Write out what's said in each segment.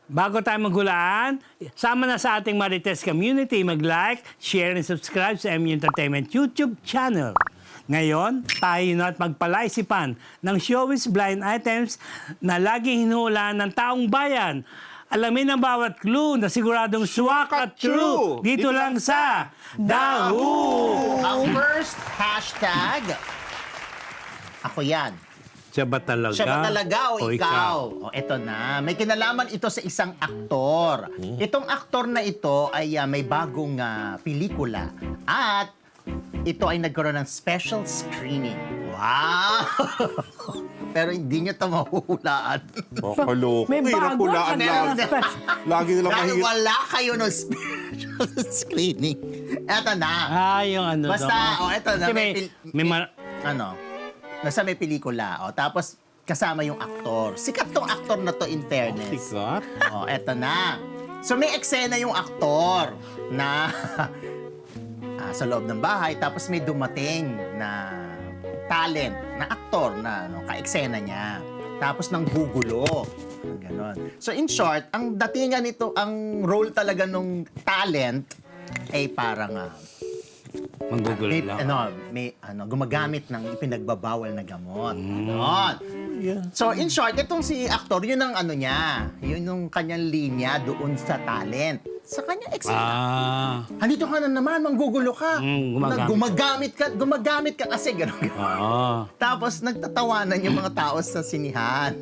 Bago tayo maghulaan, sama na sa ating Marites community, mag-like, share, and subscribe sa MU Entertainment YouTube channel. Ngayon, tayo na at magpalaisipan ng showbiz blind items na laging hinuhulaan ng taong bayan. Alamin ang bawat clue na siguradong swak at true dito lang sa Dahu! Ang first hashtag, ako yan. Siya ba talaga? Siya ba talaga o ikaw? O eto na, may kinalaman ito sa isang aktor. Itong aktor na ito ay may bagong pelikula at ito ay nagkaroon ng special screening. Wow! Pero hindi niyo ito mahuhulaan. Kaloko. May Hirap bago, hulaan ano lang. na special? Lagi nilang Dahil mahirap. wala kayo ng special screening. Eto na. Yung ano Basta, daw. eto na. Kasi Nasa may pelikula. Tapos, kasama yung aktor. Sikat tong aktor na to in fairness. Sikat. Eto na. So, may eksena yung aktor na sa loob ng bahay. Tapos may dumating na talent, na aktor na ka-eksena niya. Tapos nang gugulo. Ganon. So, in short, ang datingan nito, ang role talaga nung talent ay parang Manggugulo lang. gumagamit ng ipinagbabawal na gamot. Ganon. So, in short, itong si aktor, yun ang niya. Yun yung kanyang linya doon sa talent. Sa kanya eksena. Andito ka na naman, manggugulo ka. Gumagamit ka kasi gano'n. Tapos nagtatawanan yung mga tao sa sinihan.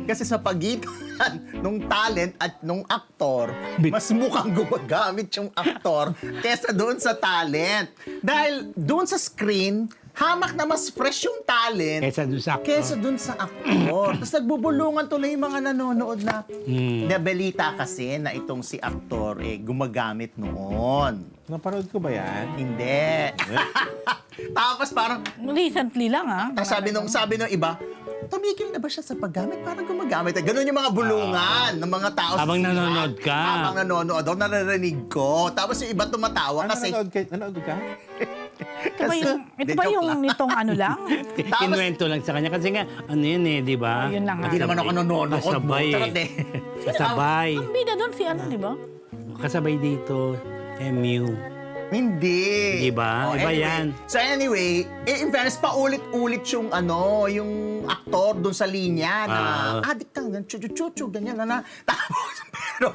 Kasi sa pagitan nung talent at nung aktor, mas mukhang gumagamit yung aktor kesa doon sa talent. Dahil doon sa screen, hamak na mas fresh yung talent kesa doon sa aktor. Tapos nagbubulungan tuloy yung mga nanonood na nabalita kasi na itong si aktor gumagamit noon. Napanood ko ba yan? Hindi. Tapos parang Recently lang, tapos sabi nung iba, tumigil na ba siya sa paggamit? Parang gumagamit. Ganun yung mga bulungan ng mga tao. Habang sa sinehan. nanonood ka. Habang nanonood ako, naririnig ko. Tapos yung iba tumatawa kasi... Nanood ka? Ito ba yung nitong ano lang? Kinuwento lang sa kanya. Kasi nga, ano yun di ba? Yun lang nga. Hindi naman ako nanonood. Kasabay Charot eh. Kasabay. Ang bida doon si ano, di ba? Kasabay dito, MU. Hindi. Di ba? Iba yan. So anyway, in fairness, paulit-ulit yung aktor doon sa linya na adik ka, chuchu, ganyan na. Tapos, pero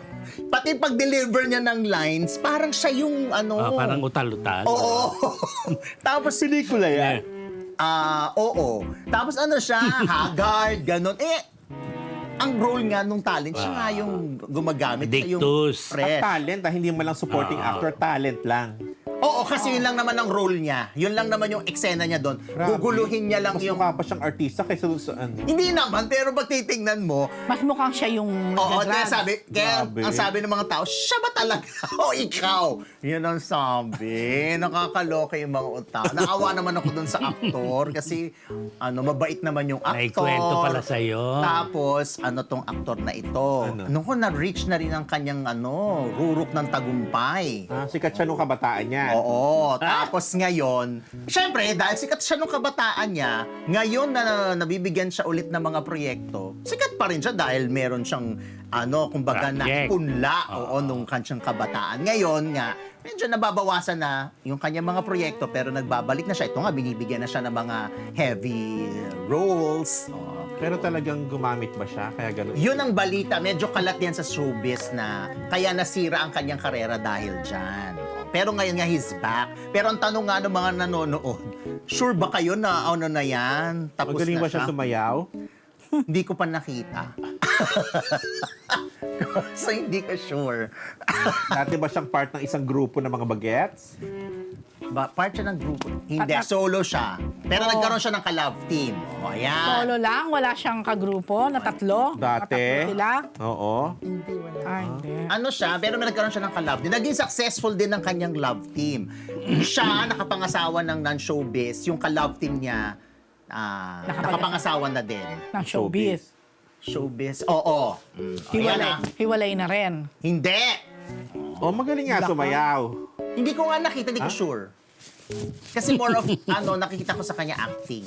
pati pag-deliver niya ng lines, parang siya yung Parang utal-utal. Oo. Tapos Pelikula yan. oo. Tapos siya, haggard, ganon. Ang role nga nung talent, siya nga yung gumagamit. Siya yung Dictus. fresh. Talent, hindi mo lang supporting actor, talent lang. Oo, kasi yun lang naman ang role niya. Yun lang naman yung eksena niya doon. Guguluhin niya lang Mas yung... mukha pa siyang artista kaysa doon sa Hindi naman, pero pag titingnan mo, Mas mukhang siya yung oo, nag-drag. kaya Grabe. ang sabi ng mga tao, siya ba talaga? O ikaw? Yun ang sabi. Nakakaloka yung mga utak. Naawa naman ako doon sa aktor kasi mabait naman yung aktor. Naikwento pala sa'yo. Tapos, tong aktor na ito. Nung na-reach na rin ang kanyang rurok ng tagumpay. sikat siya nung kabataan niya. Oo. Tapos ngayon, syempre, dahil sikat siya nung kabataan niya, ngayon na nabibigyan siya ulit ng mga proyekto, sikat pa rin siya dahil meron siyang, kumbaga, Project. naipunla nung kanyang kabataan. Ngayon nga, medyo nababawasan na yung kanyang mga proyekto, pero nagbabalik na siya. Ito nga, binibigyan na siya ng mga heavy roles. Pero talagang gumamit ba siya? Kaya gano'n. Yun ang balita. Medyo kalat yan sa showbiz na kaya nasira ang kanyang karera dahil dyan. Pero ngayon nga, he's back. Pero ang tanong nga ng mga nanonood, sure ba kayo na na yan? Tapos Magaling na ba siya sumayaw? Hindi ko pa nakita. So, hindi ko sure. Dati ba siyang part ng isang grupo ng mga bagets? Part siya ng grupo. Hindi, solo siya. Pero nagkaroon siya ng ka-love team. Ayan. Solo lang, wala siyang kagrupo na tatlo. Dati? Tatlo sila. Oo. Hindi, wala. Hindi. Siya, pero may nagkaroon siya ng ka-love team. Naging successful din ang kanyang love team. Siya, nakapangasawa ng non-showbiz. Yung ka-love team niya, nakapangasawa na din. Ng showbiz. Showbiz, oo. Hiwalay na rin. Hindi. Magaling nga sumayaw. Hindi ko nga nakita, hindi ko sure. Kasi more of, nakikita ko sa kanya acting.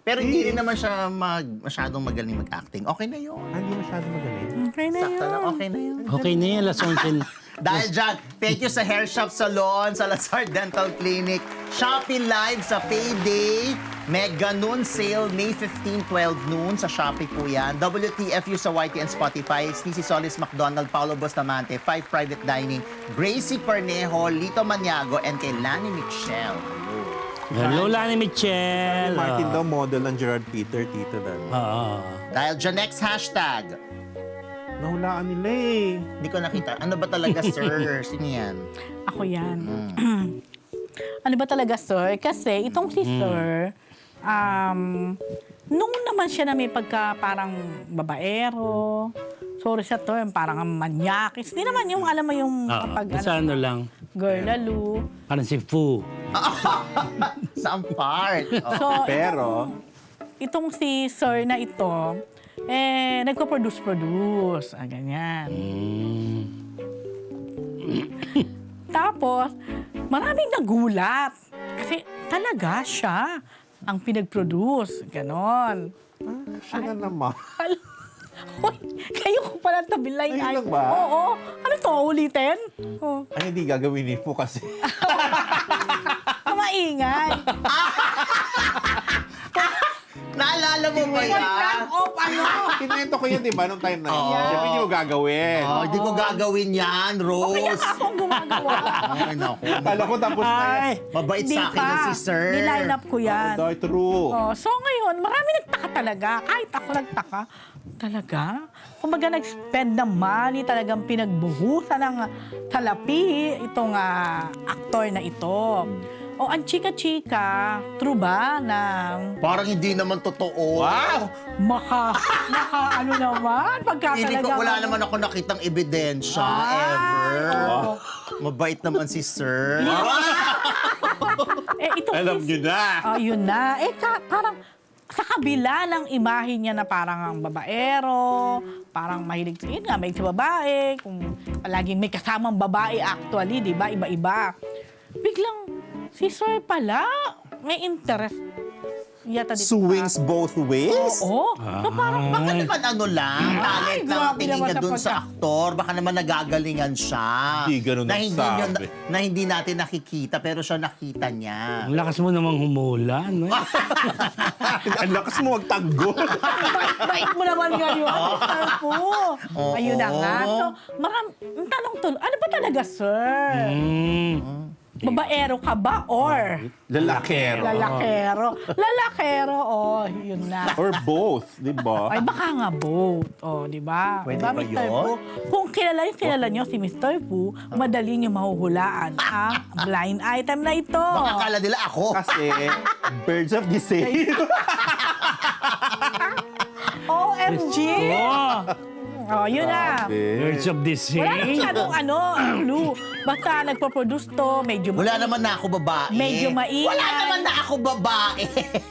Pero hindi rin naman siya masyadong magaling mag-acting. Okay na yun. Hindi masyado magaling. Okay na Sakto lang, yun. okay na yun. Okay na yan, Las 11. Dahil dyan, thank you sa Hair Shop Salon, sa Lazar Dental Clinic, Shopee Live sa Payday, Mega Noon Sale, May 15, 12 noon sa Shopee po yan. WTFU sa YT and Spotify, Sneezy Solis McDonald, Paolo Bustamante, 5 Private Dining, Gracie Cornejo, Lito Maniago, and kay Lani Michelle. Hello, Lani Michelle. Martin daw, model ng Gerard Peter, tito daw. Dahil dyan, next hashtag. Nahulaan nila eh. Hindi ko nakita. Ano ba talaga, sir? Sino yan? Ako yan. Ano ba talaga, sir? Kasi itong si sir, nung naman siya na may pagka parang babaero, sorry sa term, parang manyakis. Hindi naman yung, alam mo yung kapag Basta ano lang. girl lalo. Parang si Fu. Saan part? Oh. So, Pero, itong si sir na ito, nagko-produce. Ganyan. Tapos, maraming nagulat. Kasi talaga siya ang pinag-produce. Ganon. siya na naman. Hoy, kayo ko pala tabilay. Ayun lang ba? Oo. Ano to, ulitin? Oh. Ay, hindi gagawin ni Po kasi. Maingay. Naalala mo ba yan? Off, ano? Kinento ko yun, di ba, nung time na yun. Oo. Siyempre, hindi mo gagawin. Oh, hindi ko gagawin yan, Okay, Rose. ako ang gumagawa. Ay, naku. Kala ko tapos na yan. Ay! Mabait Hindi sa akin yan si sir. Niline up ko yan. Oh, true. Oh, so ngayon, marami nagtaka talaga. Kahit ako nagtaka. Talaga? Kumbaga nag-spend ng money, talagang pinagbuhusan ng salapi itong aktor na ito. O ang chika-chika, true ba ng Parang hindi naman totoo. Wow! ano naman? Pagka Hindi ko, talaga wala naman ako nakitang ebidensya ever. oo. Mabait naman si sir. Ito Alam nyo na. Yun na. Parang sa kabila ng imahe niya na parang ang babaero, parang mahilig, yun nga, may sa babae, kung palaging may kasamang babae actually, di ba? Iba-iba. Biglang, si sir pala, may interest. Yata dito. Swings both ways? Oo. So parang, Baka naman ano lang, talent lang grabe tingin naman niya sa dun sa pagka- aktor. Baka naman nagagalingan siya. Hindi ganun na ang hindi, sabi. na hindi natin nakikita, pero siya nakita niya. Ang lakas mo namang humula, no? Ang lakas mo magtanggol. bait mo naman ngayon. Sir po. Oo. Ayun na nga. So, ang tanong to, ano ba talaga, sir? Babaero ka ba or Lalakero. lalakero, yun na. Or both, di ba? Ay, baka nga both. Di ba? Pwede Diba, ba Mr. yun? Fu? Kung kilala nyo si Mr. Fu, madali nyo mahuhulaan ang blind item na ito. Baka akala nila ako. Kasi, birds of the same. OMG! Yun na. Birds of the Wala na sea. masyadong clue. Basta nagpo-produce to, medyo Wala naman na ako babae. Medyo maingay. Wala naman na ako babae.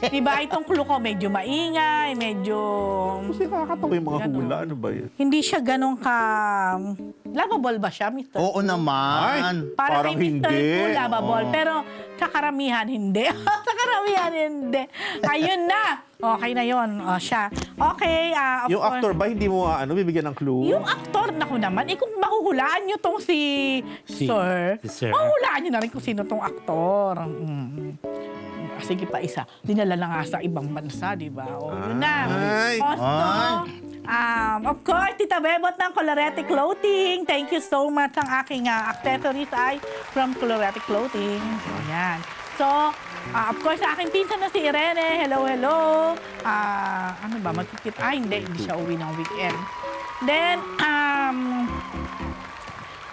Diba, itong clue ko, medyo maingay, medyo... Kasi nakakatawa yung mga hula. Ano ba yun? Hindi siya ganun ka... Lovable ba siya, Mr.? Oo naman. Parang kay Mr. hindi. Fu, lovable. Oo. Pero sa karamihan, hindi. Sa karamihan, hindi. Ayun na. Okay na yun. Siya. Okay. Of Yung course, actor ba, hindi mo bibigyan ng clue? Yung aktor na ko naman, kung mahuhulaan nyo tong si Sir, si Sir. mahuhulaan nyo na rin kung sino tong aktor. Sige pa isa. Dinala na nga sa ibang bansa, di ba? Yun na. Ay. Of course, Tita Bebot ng Colorete Clothing. Thank you so much. Ang aking accessories ay from Colorete Clothing. Ayan. So, of course, sa aking pinsan na si Irene. Hello, hello. Ano ba, magkikita? Hindi siya uwi ng weekend. Then,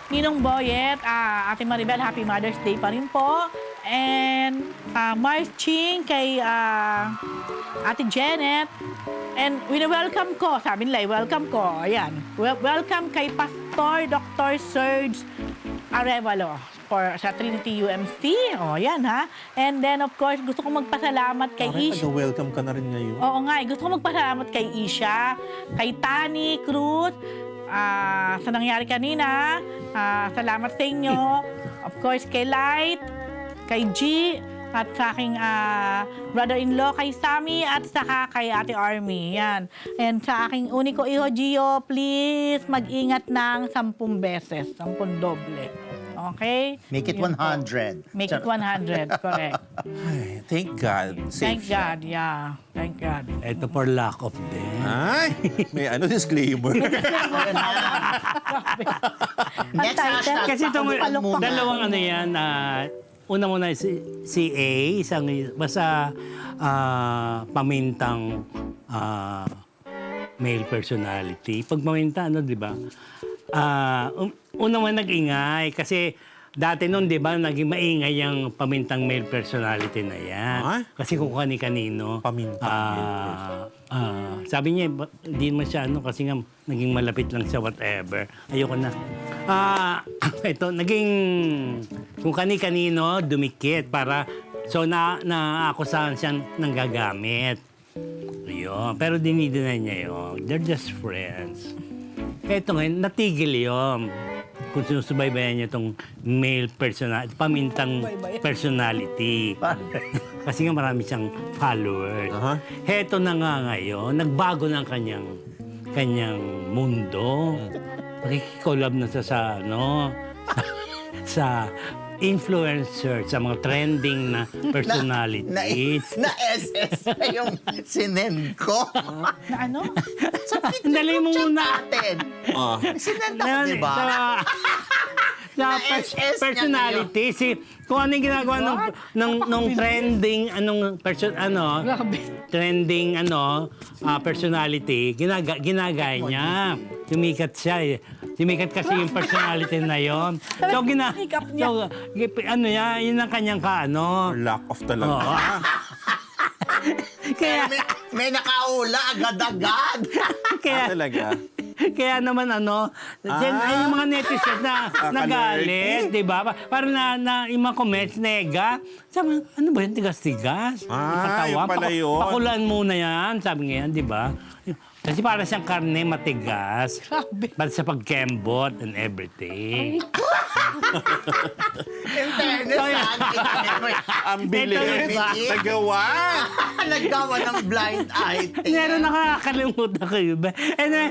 Ninong Boyet, Ate Maribel, Happy Mother's Day pa rin po. And marching kay Ate Janet. And welcome ko, sabi nila, welcome ko. Ayan. Welcome kay Pastor Dr. Serge Arevalo sa Trinity UMC. Yan ha. And then, of course, gusto ko magpasalamat kay Isha. Welcome ka na rin ngayon. Oo nga, gusto ko magpasalamat kay Isha, kay Tani Cruz, sa nangyari kanina. Salamat sa inyo. Of course, kay Light, kay G, at sa aking brother-in-law kay Sammy, at saka kay Ate Army. Yan. And sa aking uniko iho, Gio, please mag-ingat ng 10 beses, 10 doble. Okay? Make it Yun po. 100. Make it 100, correct. Ay, thank God. Thank Safe siya. God, yeah. Thank God. Ito for lack of them. Ay, may disclaimer. Next hashtag. Kasi itong pakulukan muna. dalawang ano yan, una muna si A, isang basta pamintang male personality. Pag paminta, ano, di ba? Una mo nag-ingay kasi dati noon, di ba, naging maingay yung pamintang male personality na yan. Ay? Kasi kung kani-kanino. Pamintang male sabi niya, hindi naman siya ano, kasi nga naging malapit lang siya, whatever. Ayoko na. Ito, naging kung kani-kanino, dumikit para, so naakusahan siya ng gagamit. Ayun. Pero dinideny niya yun. They're just friends. Ito ngayon, natigil yun. Kung sinusubaybayan niya itong male personality, pamintang personality. Kasi nga marami siyang followers. Heto na nga ngayon, nagbago ng kanyang mundo. Nakikikolab na siya sa, sa influencer, sa mga trending na personalities. Na SS na yung sinend ko. Na ano? Dali mo muna. Atin. Sinend ako, Na- di ba? Sa Na-SS niya personality, kung ano yung ginagawa nung trending, trending, personality, ginagaya niya. Sumikat siya eh. Sumikat kasi yung personality na yon. So, Makeup niya. Yun ang kanyang Lack of talaga. Oo. Kaya, May nakaula agad-agad. kaya, Talaga. Kaya naman ay yung mga netizens na nagalit, di ba? Parang yung mga comments, nega. Sabi, ano ba yun, tigas-tigas? Yung pala yun. Pakulaan muna yan, sabi nga yan, di ba? Kasi para siyang karne matigas. Grabe. Para sa pagkembot and everything. In fairness, Ang bilis. Ito, Nagawa. naggawa ng blind item. Meron nakakalimutan ko yun ba? Anyway,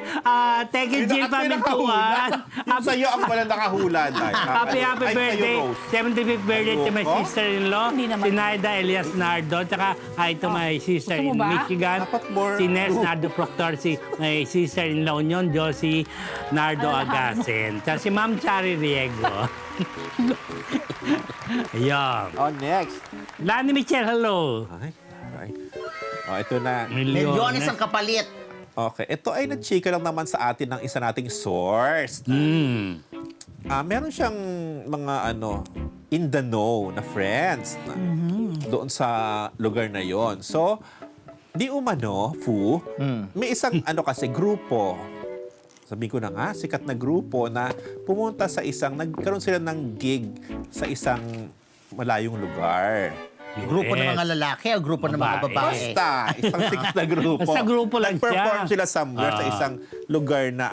thank you, Jill Pamintuan. Yung sa'yo ang walang nakahula. Happy birthday. 75th birthday to my Ayoko. sister-in-law, Hindi naman. si Naida Elias Nardo, tsaka hi to my sister Gusto mo in ba? Michigan, Dapat more. si Nes Nardo Proctor, si my sister-in-law nyon, Josie Nardo Agasin, tsaka si Ma'am Chari Riego. Ayan. Oh, next. Lani Michelle, hello. Ay. Ito na. Milyones ang kapalit. Okay. Ito ay nag-chika lang naman sa atin ng isa nating source. Meron siyang mga in the know na friends na doon sa lugar na yon. So, di umano, may isang kasi grupo. Sabi ko na nga, sikat na grupo na pumunta sa nagkaroon sila ng gig sa isang malayong lugar. Grupo ng mga lalaki o grupo ng mga Babae. babae? Basta, isang sikat na grupo. Basta grupo lang Nag-perform siya. sila somewhere sa isang lugar na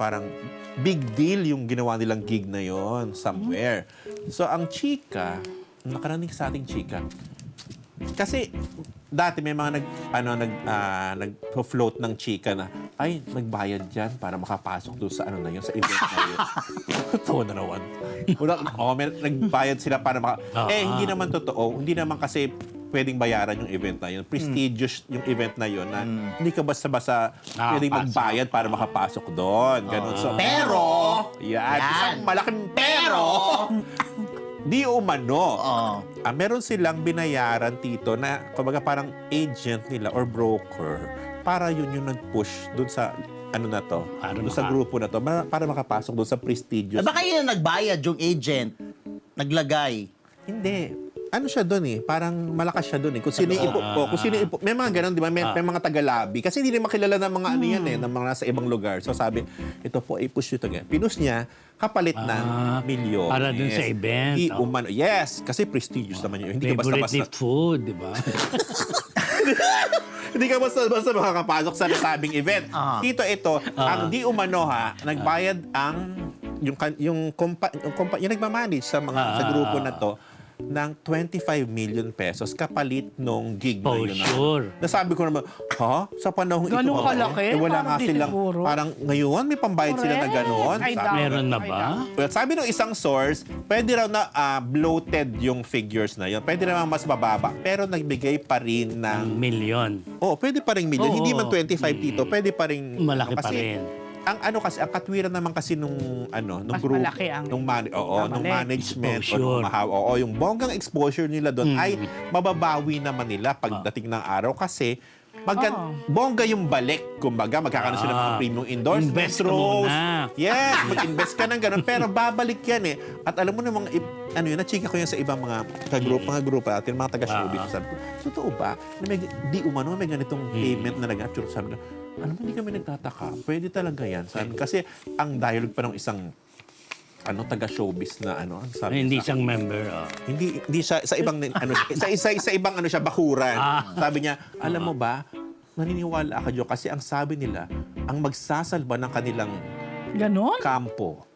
parang big deal yung ginawa nilang gig na yon somewhere. So, ang chika, nakaraning sa ating chika, kasi dati may mga nag-float ng chika na, ay, nagbayad dyan para makapasok doon sa na yun, sa event na yun. Tawa na naman. Nagbayad sila para hindi naman totoo. Hindi naman kasi pwedeng bayaran yung event na yun. Prestigious yung event na yun na hindi ka basta-basta pwedeng magbayad para makapasok doon. Ganun. So, Pero, yan. Yan. Isang malaking pero, di umano. Meron silang binayaran, Tito, na kumbaga parang agent nila or broker para yun yung nag-push doon sa doon sa grupo na to para makapasok doon sa prestigious. baka yun ang nagbayad yung agent. Naglagay. Hindi. Siya doon parang malakas siya doon Kung sino may mga ganun, di ba? May mga taga-lobby. Kasi hindi naman kilala ng mga yan ng mga nasa ibang lugar. So sabi, ito po, i-push ito. Pinus niya, kapalit ng milyon. Para dun sa event. Yes, kasi prestigious naman yun. Hindi ka Favorite basta-basta. food, di ba? Hindi ka basta-basta makakapasok sa nasabing event. Dito ito, ang di umano nagbayad ang yung nagmamanage sa mga sa grupo na to ng 25 million pesos kapalit nung gig na yun. Exposure. Nasabi ko naman, ha? Sa panahon ito Ganun ba? kalaki? Wala Parang nga di silang, siguro. parang ngayon may pambayad sila na Correct. gano'n. Ay, Sabi- daw. Meron na Ay, ba? Well, sabi ng isang source, pwede raw na bloated yung figures na yun. Pwede naman mas mababa. Pero nagbigay pa rin ng... Milyon. Pwede pa rin million. Oo. Hindi man 25 dito. Pwede pa rin... Malaki pa kasi rin. Ang katwiran naman kasi nung Mas group, malaki ang nung babalik. management Exposure. yung bonggang exposure nila doon ay mababawi naman nila pagdating ng araw kasi bongga yung balik. Kumbaga, magkakaroon sila ng mga premium endorsement. Invest ka muna. Yes, mag-invest ka ng ganun. Pero babalik yan eh. At alam mo na mga, nachika ko yan sa ibang mga grupo natin, mga taga-showbiz. Sabi ko, totoo ba? Na may ganitong payment na nag-actual. Sabi ko, alam mo, hindi kami nagtataka. Pwede talaga yan. Sabi, kasi ang dialogue pa ng isang taga-showbiz na ang sabi Hindi sa akin, siyang member. hindi siya sa ibang sa ibang siya bakuran. Sabi niya, alam mo ba, naniniwala ako diyo kasi ang sabi nila, ang magsasalba ng kanilang Ganon? kampo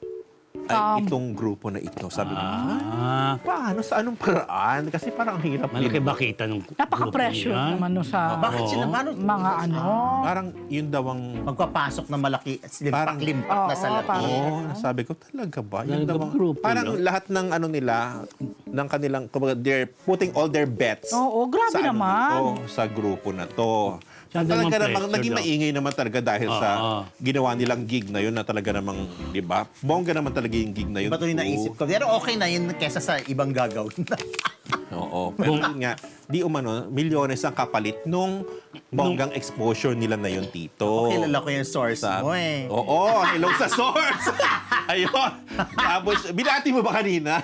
ay itong grupo na ito. Sabi ko, paano? Sa anong paraan? Kasi parang ang hirap. Malaki din. ba kita nung Napaka-pressure grupo niya? naman no sa Bakit sila mga ano. Parang yun daw ang... magpapasok na malaki at Parang- limpak na sa Oo, laki? parang- sabi ko, talaga ba? Yun Talaga daw ba ang- grupo, parang no? lahat ng nila, ng kanilang, kumbaga, they're putting all their bets. Oo, grabe sa naman. sa grupo na to. Siya Talaga naman namang pressure naging daw. maingay naman talaga dahil sa ginawa nilang gig na yun na talaga namang, di ba? Bongga naman talaga yung gig na yun. Iba to yung naisip ko. Pero okay na yun kesa sa ibang gagawin. Oo. Pero yun nga, di umano, milyones ang kapalit nung bonggang exposure nila na yun, Tito. Kilala ko yung source Sa- mo eh. Oo, hello sa source. Ayun. Tapos, binati mo ba kanina?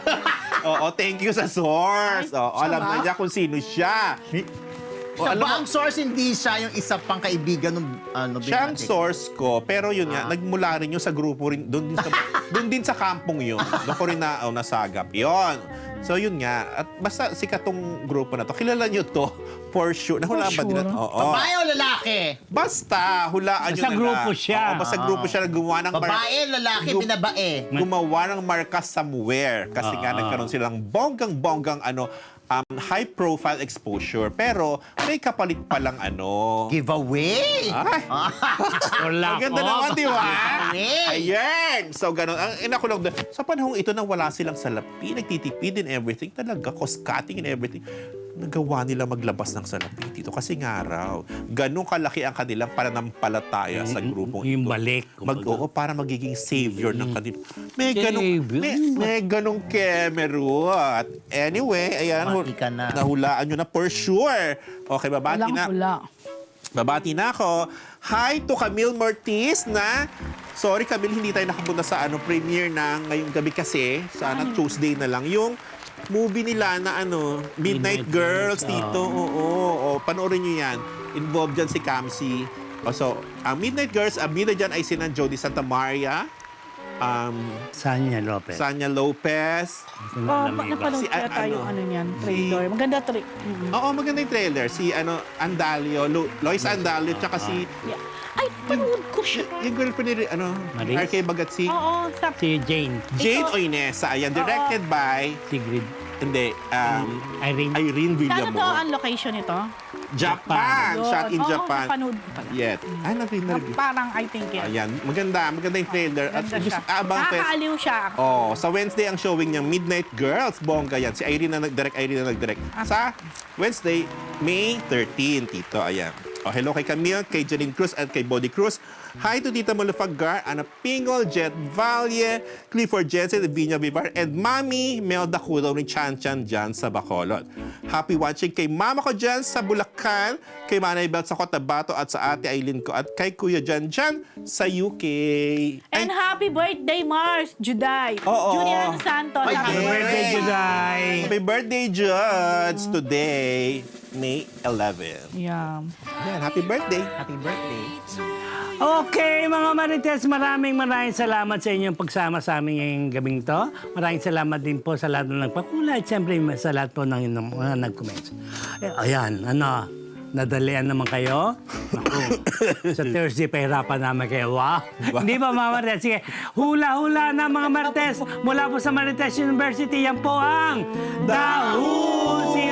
Oo, thank you sa source. Oo, alam na niya kung sino siya. Siya alam ba mo- ang source? Hindi siya yung isa pang kaibigan ng Siya ang binati? source ko, pero yun nga, nagmula rin yun sa grupo rin, doon din sa kampong yun. Doon ko rin nasagap. Yun. So yun nga, at basta sikat tong grupo na to. Kilala nyo to, for sure. Nahulaan ba nila? sure. Oo. Babae o lalaki? Basta, hulaan nyo Basta na grupo siya. Oo, basta grupo siya na gumawa ng Babae, lalaki, binabae. gumawa ng marka somewhere. Kasi nga nagkaroon silang bonggang-bonggang high-profile exposure. Pero may kapalit palang Giveaway! Ay! Wala Ang ganda ko. naman, di ba? Hey! Ayan! So, ganun. Ang inakulog doon. Sa panahong ito na wala silang salapi, nagtitipid and everything, talaga, cost-cutting and everything, nagawa nila maglabas ng salapi dito. Kasi nga raw, ganun kalaki ang kanilang pananampalataya sa grupong Yung ito. balik. Oo, para magiging savior ng kanila. May Savior? may ganong kemero. At anyway, ayan, Mati ka na. nahulaan nyo na for sure. Okay, babati Walang na. hula. Babati na ako. Hi to Camille Mortiz na sorry Camille, hindi tayo nakapunta sa premiere na ngayong gabi kasi sana Tuesday na lang yung movie nila na Midnight Midnight Girls Girls, dito. Oo, panoorin niyo yan. Involved dyan si Kamsi. So, ang Midnight Girls, ang bida dyan ay sina Jody Santa Maria, Sanya Lopez. Sanya Lopez. Napanood Si, kaya tayo ano, yan, trailer. Maganda Oo, maganda yung trailer. Si Andalio, Lois Andalio, tsaka si Yeah. Ay, panood ko siya. yung girlfriend ni Maris? RK Bagatsi. Oo, Si Jane. Jane Ito- Oinesa. Ayan, directed by, Sigrid. hindi, Irene. Irene Saan Villamo. to ang location nito? Japan. Yun. Shot in Oo, Japan. napanood ko pala. Yet. Ay, narinig. Parang I think yan. Ayan, maganda yung trailer. At Ganda siya. abang Nakakaaliw siya. Oh, sa Wednesday ang showing niya Midnight Girls. Bongga yan. Si Irene na nag-direct. Sa Wednesday, May 13, Tito. Ayan. Oh, hello kay Camille, kay Janine Cruz, at kay Body Cruz. Hi to Tita Molufagar, Ana Pingol, Jet Valle, Clifford Jensen, Vinya Vivar, and Mami Melda Kulo ni Chan Chan dyan sa Bacolod. Happy watching kay Mama ko dyan sa Bulacan, kay Manay Belt sa Cotabato, at sa Ate Aileen ko, at kay Kuya Jan dyan sa UK. And happy birthday, Mars, Juday. Oo. Julian Santos. Ay, Happy Yay! birthday, Juday. Happy birthday, Juds! Today, May 11. Yeah. Yan, happy birthday. Happy birthday. Okay, mga Marites, maraming salamat sa inyong pagsama sa amin ngayong gabing to. Maraming salamat din po sa lahat ng nagpakulay. At siyempre, sa lahat po ng mga nag-comments. Ayan, Nadalian naman kayo? Naku, sa Thursday, pahirapan namin kayo. Wow! Hindi ba, mga Marites? Sige, hula-hula na mga Marites. Mula po sa Marites University, yan po ang Dahusi